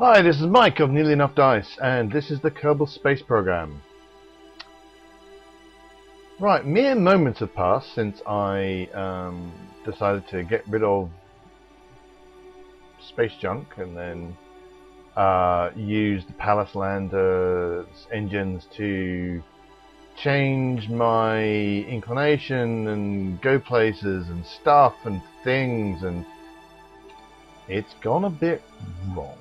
Hi, this is Mike of Nearly Enough Dice, and this is the Kerbal Space Program. Right, mere moments have passed since I decided to get rid of space junk and then use the Pallas Lander's engines to change my inclination and go places and stuff and things, and it's gone a bit wrong.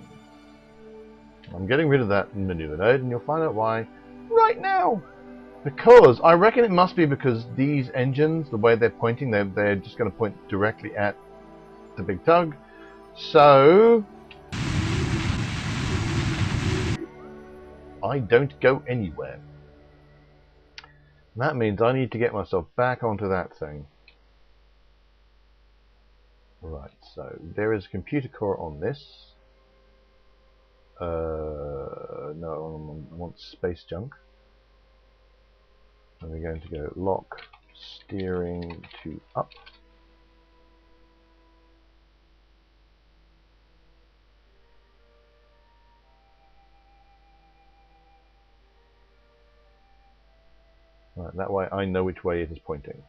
I'm getting rid of that maneuver node, and you'll find out why right now. Because I reckon it must be because these engines, the way they're pointing, they're just going to point directly at the big tug. So I don't go anywhere. And that means I need to get myself back onto that thing. Right, so there is a computer core on this. No, I want space junk. And we're going to go lock steering to up. Right, that way I know which way it is pointing.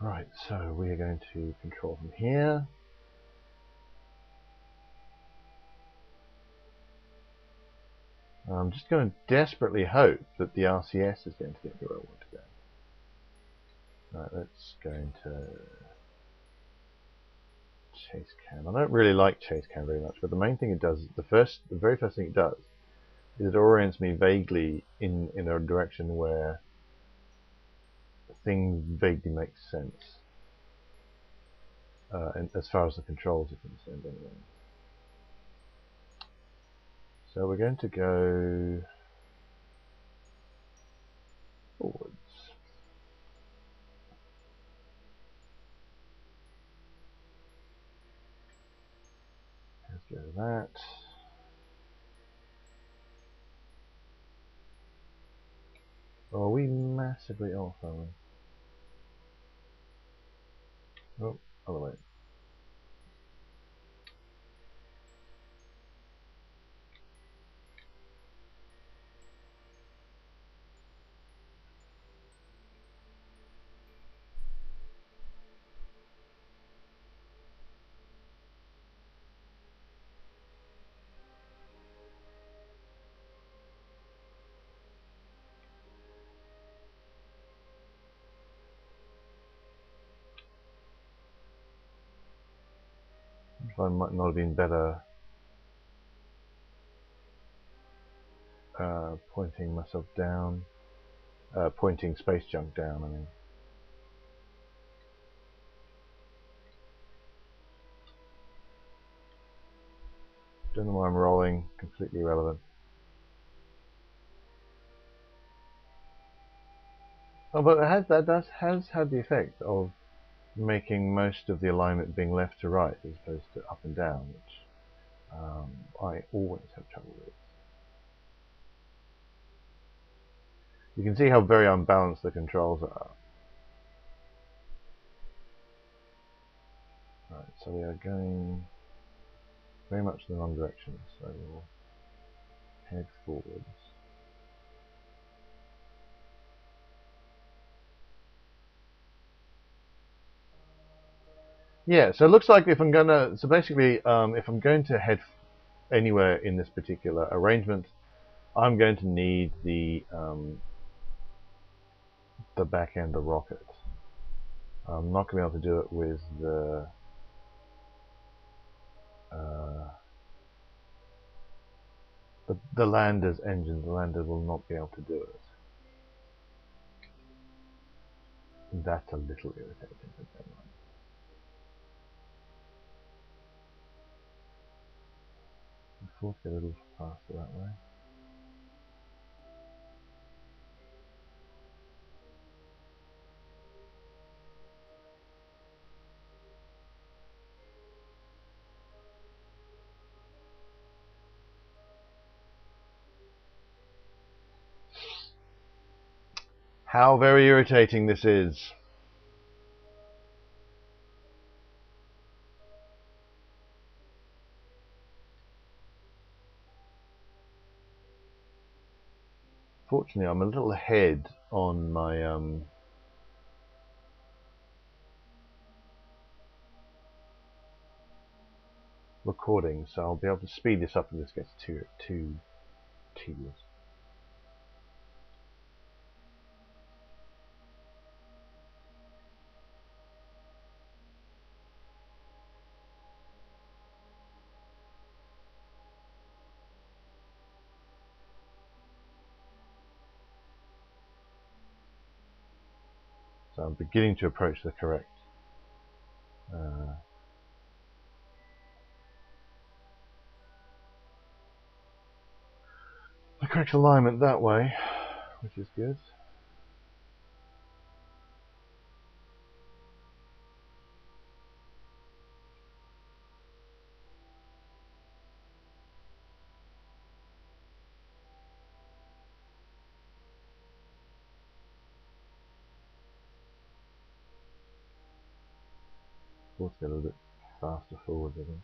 Right, so we are going to control from here. I'm just going to desperately hope that the RCS is going to get me where I want to go. Right, let's go into chase cam. I don't really like chase cam very much, but the main thing it does, the very first thing it does, is it orients me vaguely in a direction where things vaguely make sense. And as far as the controls are concerned, anyway. So we're going to go forwards. Let's go to that. Oh, are we massively off, are we? Oh, other way. I might not have been better pointing myself down, pointing space junk down, I mean. Don't know why I'm rolling, completely irrelevant. Oh, but that has had the effect of making most of the alignment being left to right as opposed to up and down, which I always have trouble with. You can see how very unbalanced the controls are. Right, so we are going very much in the wrong direction, so we'll head forwards. Yeah, so it looks like if I'm gonna, so basically, if I'm going to head anywhere in this particular arrangement, I'm going to need the back end of rocket. I'm not going to be able to do it with the lander's engine. The lander will not be able to do it. That's a little irritating. I thought to get a little faster that way. How very irritating this is. Fortunately, I'm a little ahead on my recording, so I'll be able to speed this up if this gets too tedious. So I'm beginning to approach the correct alignment that way, which is good. Let's get a little bit faster forward, I think.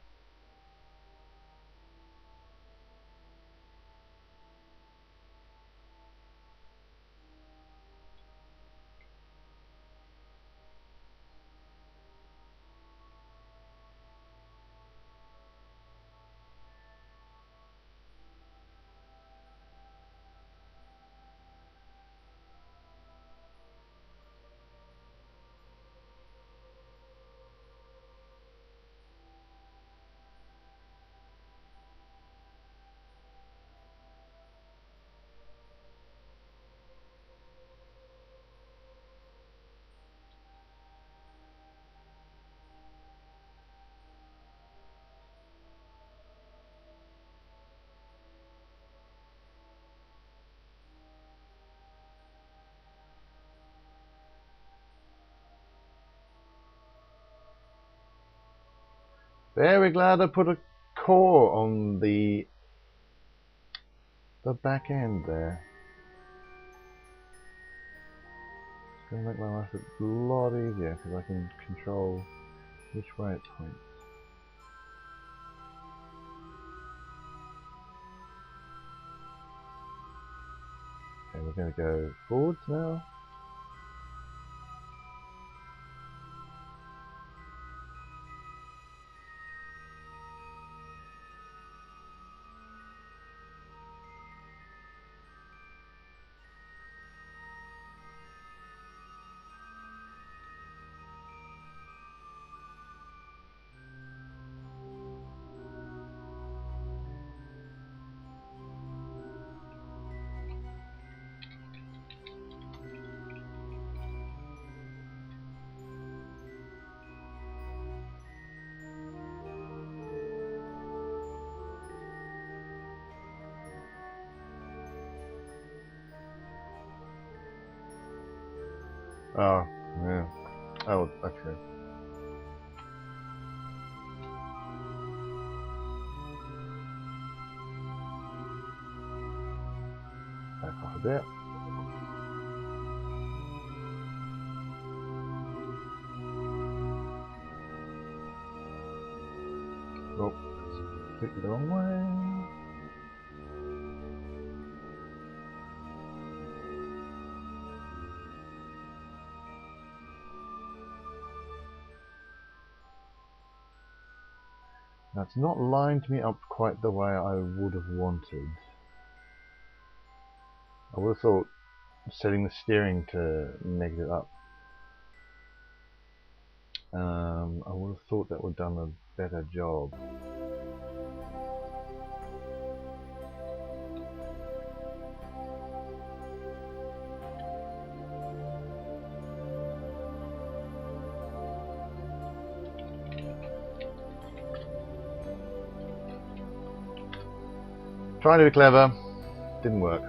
Very glad I put a core on the back end there. It's going to make my life a lot easier because I can control which way it points. Okay, we're going to go forwards now. Oh, yeah. Oh, okay. Back off a bit. Oh, that's completely the wrong way. That's not lined me up quite the way I would have wanted. I would have thought setting the steering to negative up. I would have thought that would have done a better job. Trying to be clever, didn't work.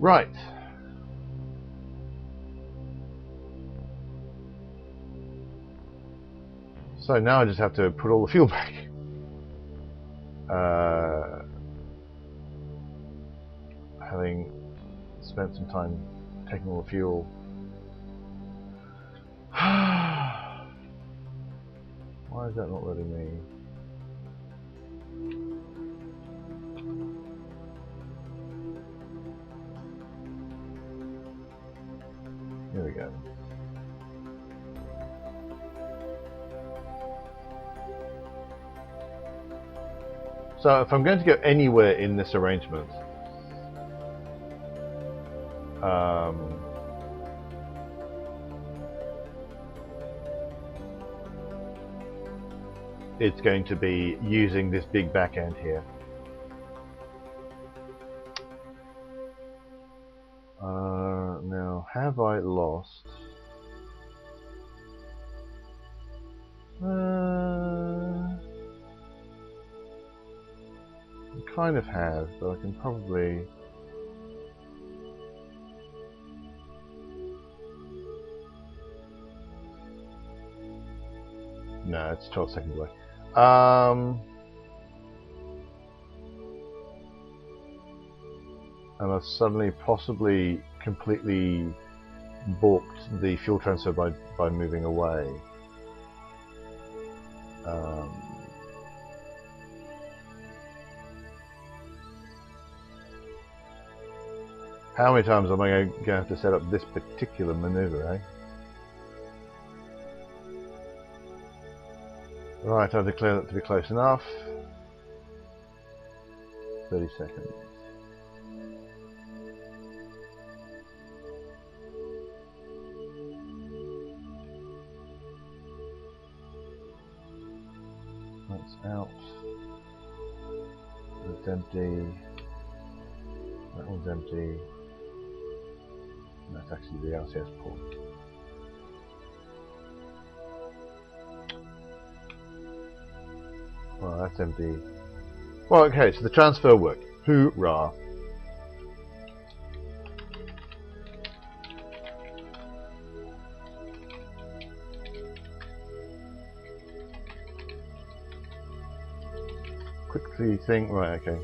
Right. So now I just have to put all the fuel back. Having spent some time taking all the fuel. Why is that not letting me? Here we go. So if I'm going to go anywhere in this arrangement, it's going to be using this big back end here. Now, have I lost? I kind of have, but I can probably... No, it's 12 seconds away. And I've suddenly possibly completely balked the fuel transfer by moving away. How many times am I going to have to set up this particular maneuver, eh? Right, I've declared that to be close enough. 30 seconds. That's out. That's empty. That one's empty. And that's actually the LCS port. Well, that's empty. Well, okay, so the transfer worked. Hoorah! Quickly think. Right, okay.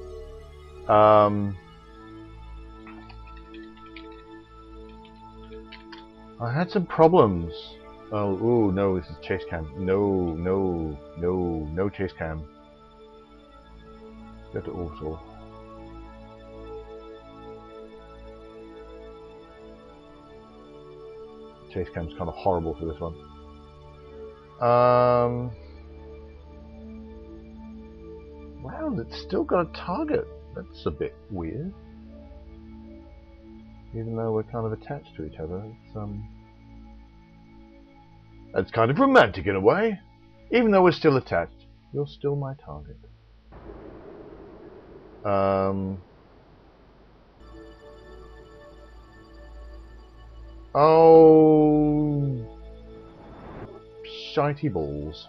I had some problems. Oh, ooh, no, this is chase cam. No, no, no, no chase cam. Go to auto. Chase cam's kind of horrible for this one. Wow, it's still got a target. That's a bit weird. Even though we're kind of attached to each other, it's kind of romantic in a way. Even though we're still attached, you're still my target. Oh, shitey balls.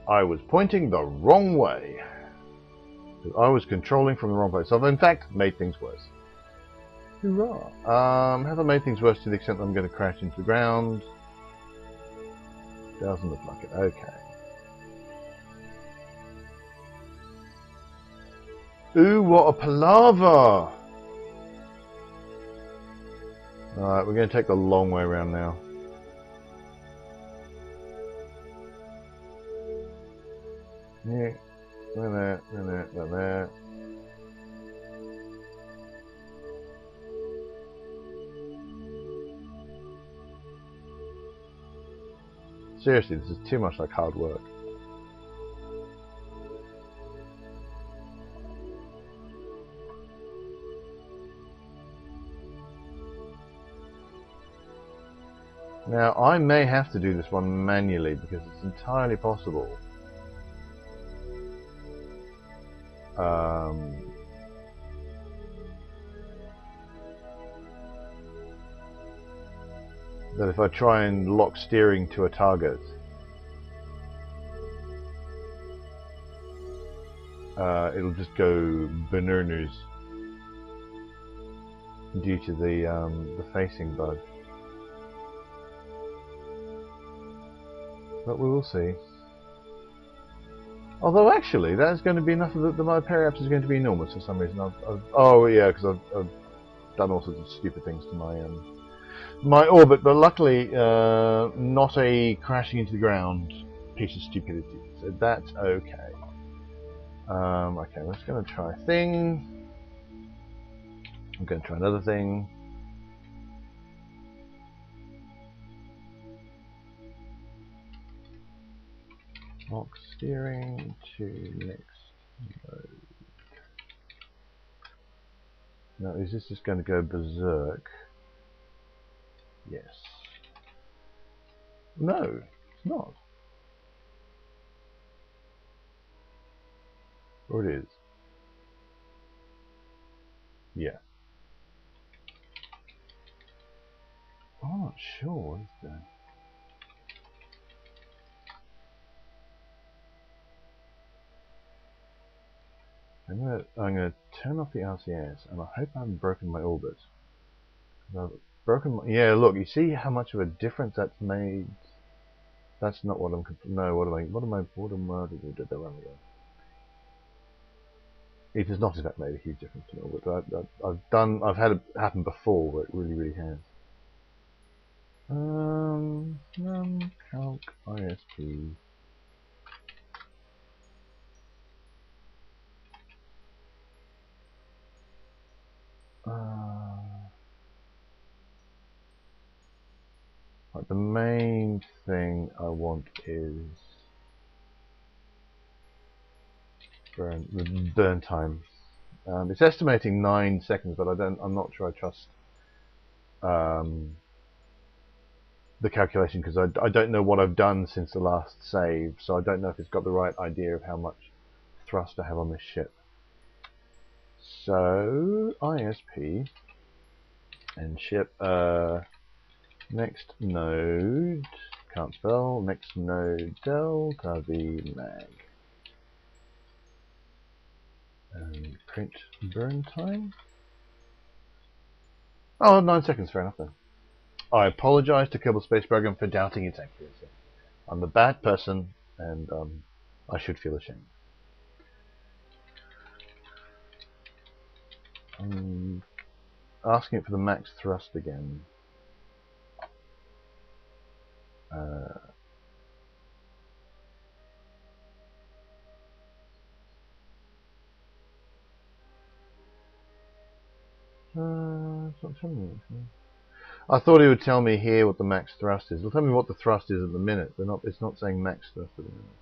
I was pointing the wrong way. I was controlling from the wrong place. So I've in fact made things worse. Hoorah! Have I made things worse to the extent that I'm going to crash into the ground? Doesn't look like it. Okay. Ooh, what a palaver! Alright, we're going to take the long way around now. Yeah, there. Seriously, this is too much like hard work. Now, I may have to do this one manually because it's entirely possible. that if I try and lock steering to a target, it'll just go bananas due to the facing bug. But we will see. Although actually, that's going to be enough of my periapse is going to be enormous for some reason. Oh yeah, because I've done all sorts of stupid things to my orbit, but luckily not a crashing into the ground piece of stupidity. So that's okay. Okay, I'm just going to try a thing. I'm going to try another thing. Lock steering to next mode. Now, is this just going to go berserk? Yes. No, it's not. Or it is. Yeah. I'm not sure what is that. I'm gonna turn off the LCS, and I hope I haven't broken my orbit. I've broken my, yeah, look, you see how much of a difference that's made. That's not what I'm. No, what am I? It has not in fact made a huge difference to me, but I've had it happen before where it really has. Calc ISP. Right, the main thing I want is burn time. It's estimating 9 seconds, but I'm not sure I trust the calculation because I don't know what I've done since the last save, so I don't know if it's got the right idea of how much thrust I have on this ship. So ISP and ship next node, can't spell, next node delta V mag. And print burn time. Oh, 9 seconds, fair enough then. I apologise to Kerbal Space Program for doubting its accuracy. I'm a bad person, and I should feel ashamed. I'm asking it for the max thrust again. It's not telling me anything. I thought it would tell me here what the max thrust is. It'll tell me what the thrust is at the minute. It's not saying max thrust at the minute.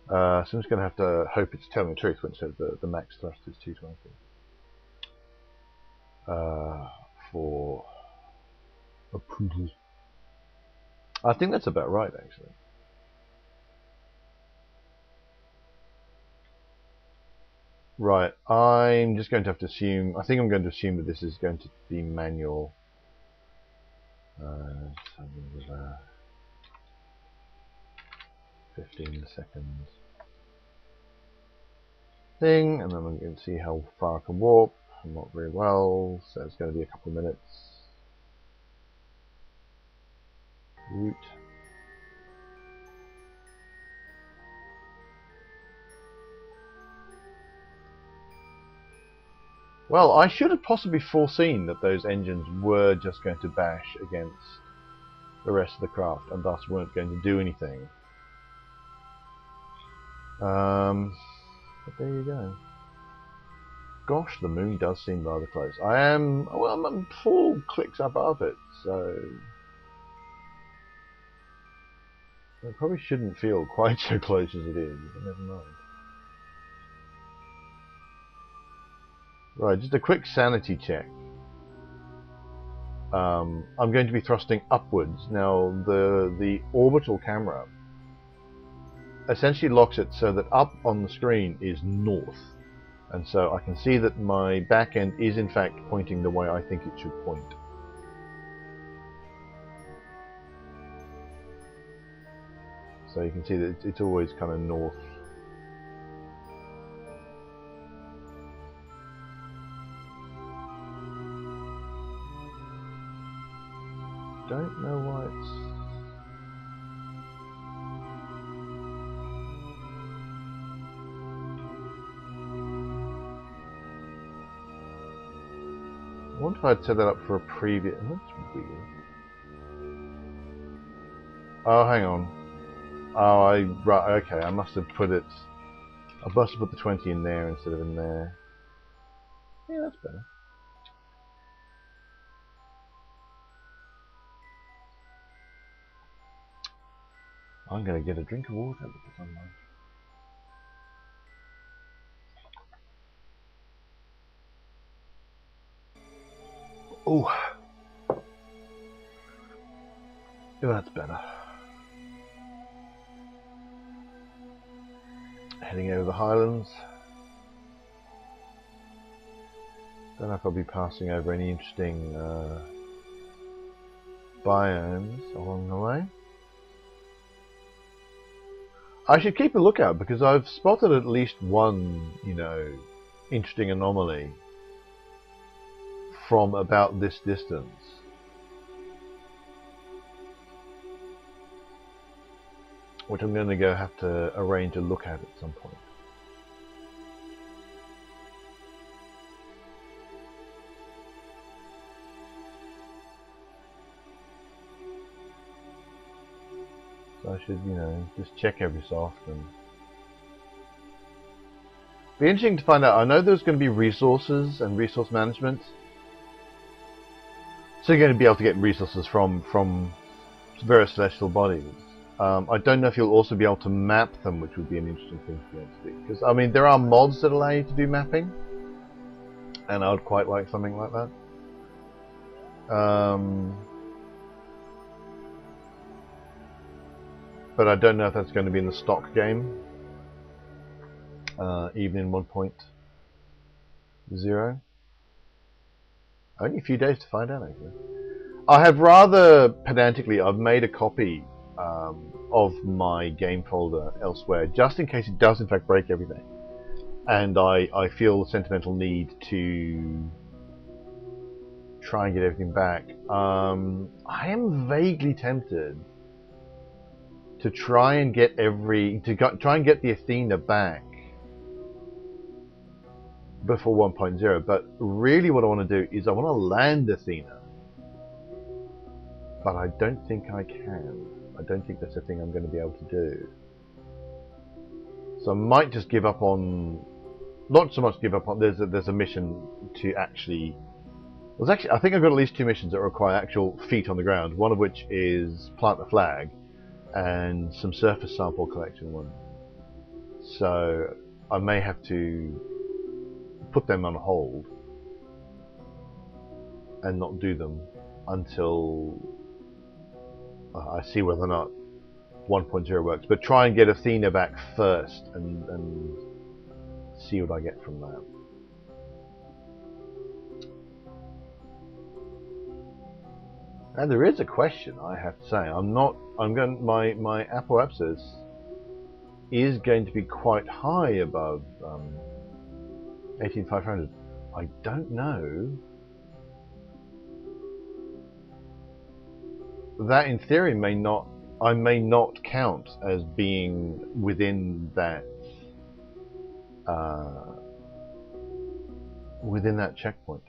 So I'm just going to have to hope it's telling the truth when it says the max thrust is 220. For approval. I think that's about right, actually. Right, I'm just going to have to assume. I think I'm going to assume that this is going to be manual. 15 seconds thing, and then I'm going to see how far I can warp. Not very well, so it's going to be a couple of minutes. Route. Well, I should have possibly foreseen that those engines were just going to bash against the rest of the craft and thus weren't going to do anything. But there you go. Gosh, the moon does seem rather close. I'm 4 clicks above it, so it probably shouldn't feel quite so close as it is, but never mind. Right, just a quick sanity check. I'm going to be thrusting upwards. Now, the orbital camera essentially locks it so that up on the screen is north. And so I can see that my back end is in fact pointing the way I think it should point. So you can see that it's always kind of north. Don't know why it's... I wonder if I'd set that up for a previous... That's weird. Oh, hang on. Oh, right, okay, I must have put it... I must have put the 20 in there instead of in there. Yeah, that's better. I'm going to get a drink of water because I'm like... Oh, that's better. Heading over the Highlands. Don't know if I'll be passing over any interesting biomes along the way. I should keep a lookout because I've spotted at least one, you know, interesting anomaly from about this distance. Which I'm going to have to arrange a look at some point. So I should, you know, just check every so often. Be interesting to find out. I know there's going to be resources and resource management. So you're going to be able to get resources from various celestial bodies. I don't know if you'll also be able to map them, which would be an interesting thing to be able to do. Because, I mean, there are mods that allow you to do mapping. And I would quite like something like that. But I don't know if that's going to be in the stock game. Even in 1.0. Only a few days to find out, actually. I have rather pedantically, I've made a copy of my game folder elsewhere, just in case it does in fact break everything. And I feel the sentimental need to try and get everything back. I am vaguely tempted to try and get try and get the Athena back before 1.0, but really what I want to do is I want to land Athena, but I don't think I can. I don't think that's a thing I'm going to be able to do. So I might just give up on, not so much give up on, there's a mission to actually, I think I've got at least 2 missions that require actual feet on the ground, one of which is plant the flag, and some surface sample collection one. So I may have to put them on hold and not do them until I see whether or not 1.0 works. But try and get Athena back first and see what I get from that. And there is a question, I have to say. My apoapsis is going to be quite high above 18,500. I don't know. That in theory I may not count as being within that checkpoint,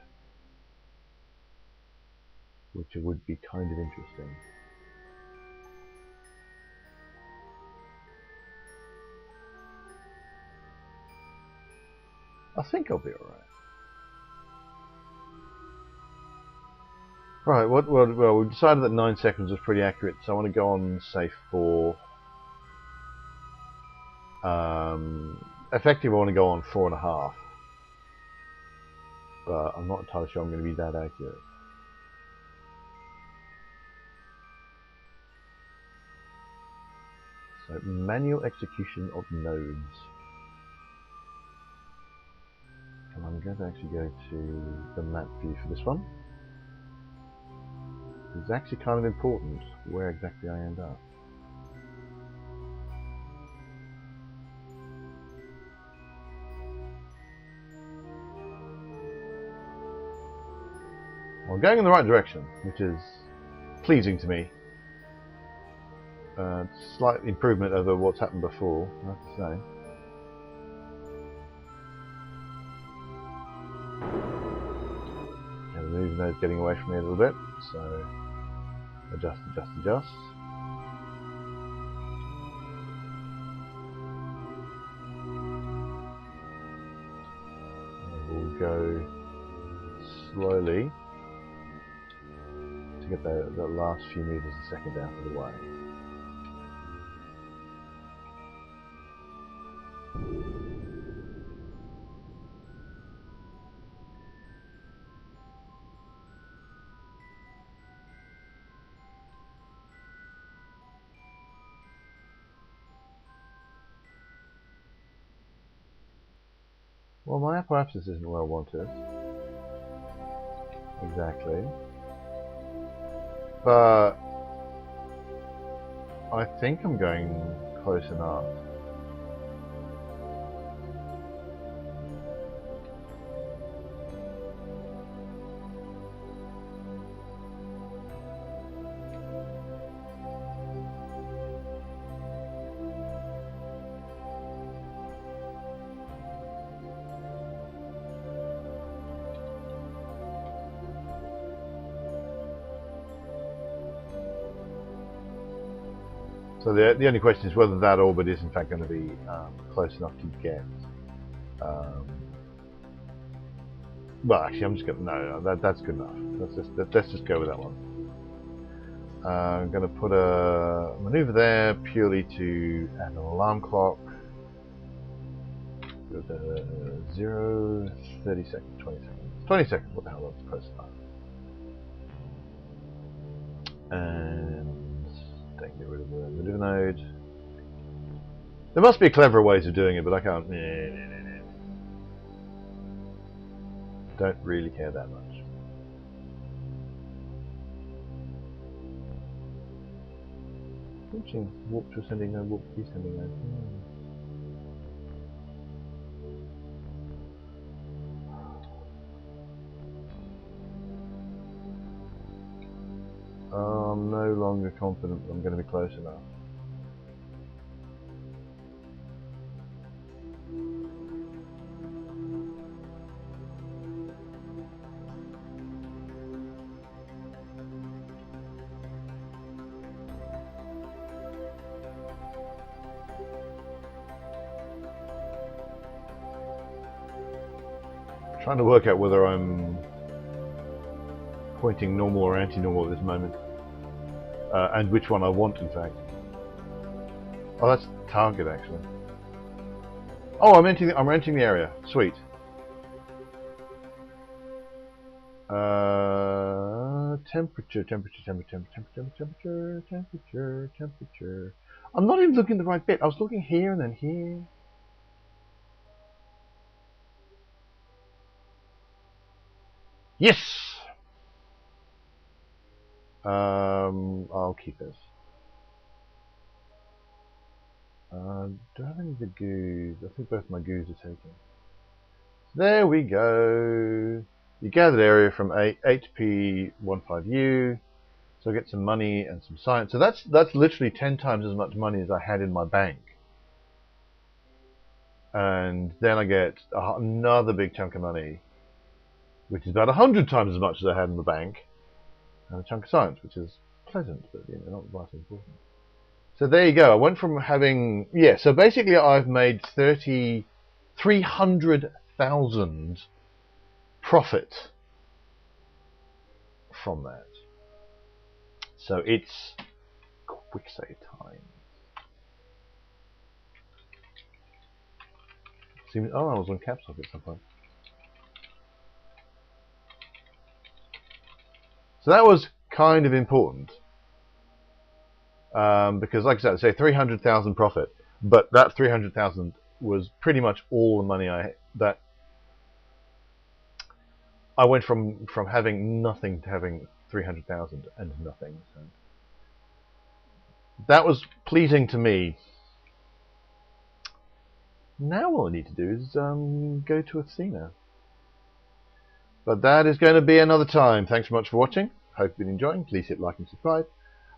which would be kind of interesting. I think I'll be alright. Right, well, we've decided that 9 seconds was pretty accurate, so I want to go on, say, 4. Effectively, I want to go on 4.5. But I'm not entirely sure I'm going to be that accurate. So, manual execution of nodes. And I'm going to actually go to the map view for this one. It's actually kind of important where exactly I end up. Well, going in the right direction, which is pleasing to me. Slight improvement over what's happened before, I have to say. And the moving node's getting away from me a little bit, so adjust, adjust, adjust. And we'll go slowly to get the last few meters a second out of the way. Well, my apparatus isn't where I want it. Exactly. But I think I'm going close enough. So the only question is whether that orbit is in fact going to be close enough to get. Well, actually, I'm just going to that's good enough. Let's just go with that one. I'm going to put a maneuver there purely to add an alarm clock. With 0, 30 seconds, 20 seconds, 20 seconds. What the hell? That's close enough. And don't get rid of the maneuver node. There must be cleverer ways of doing it, but I can't. Don't really care that much. Watching warp to ascending node, warp to descending node. I'm no longer confident I'm going to be close enough. Trying to work out whether I'm pointing normal or anti-normal at this moment, and which one I want, in fact. Oh, that's target actually. Oh, I'm entering the area. Sweet. Temperature. I'm not even looking at the right bit. I was looking here and then here. Yes! I'll keep this. Do I have any of the goos? I think both my goos are taken. There we go. You gathered area from HP15U. So I get some money and some science. So that's literally 10 times as much money as I had in my bank. And then I get another big chunk of money, which is about 100 times as much as I had in the bank, and a chunk of science, which is pleasant, but not vitally important. So there you go. I went from having so basically I've made 300,000 profit from that. So it's quick save time. Oh, I was on caps lock at some point. So that was kind of important, because, like I said, say 300,000 profit, but that 300,000 was pretty much all the money that I went from having nothing to having 300,000 and nothing. So that was pleasing to me. Now all I need to do is go to Athena. But that is going to be another time. Thanks so much for watching. Hope you've been enjoying. Please hit like and subscribe.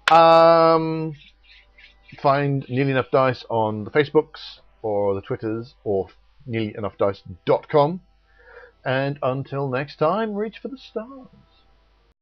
Find Nearly Enough Dice on the Facebooks or the Twitters or nearlyenoughdice.com. And until next time, reach for the stars.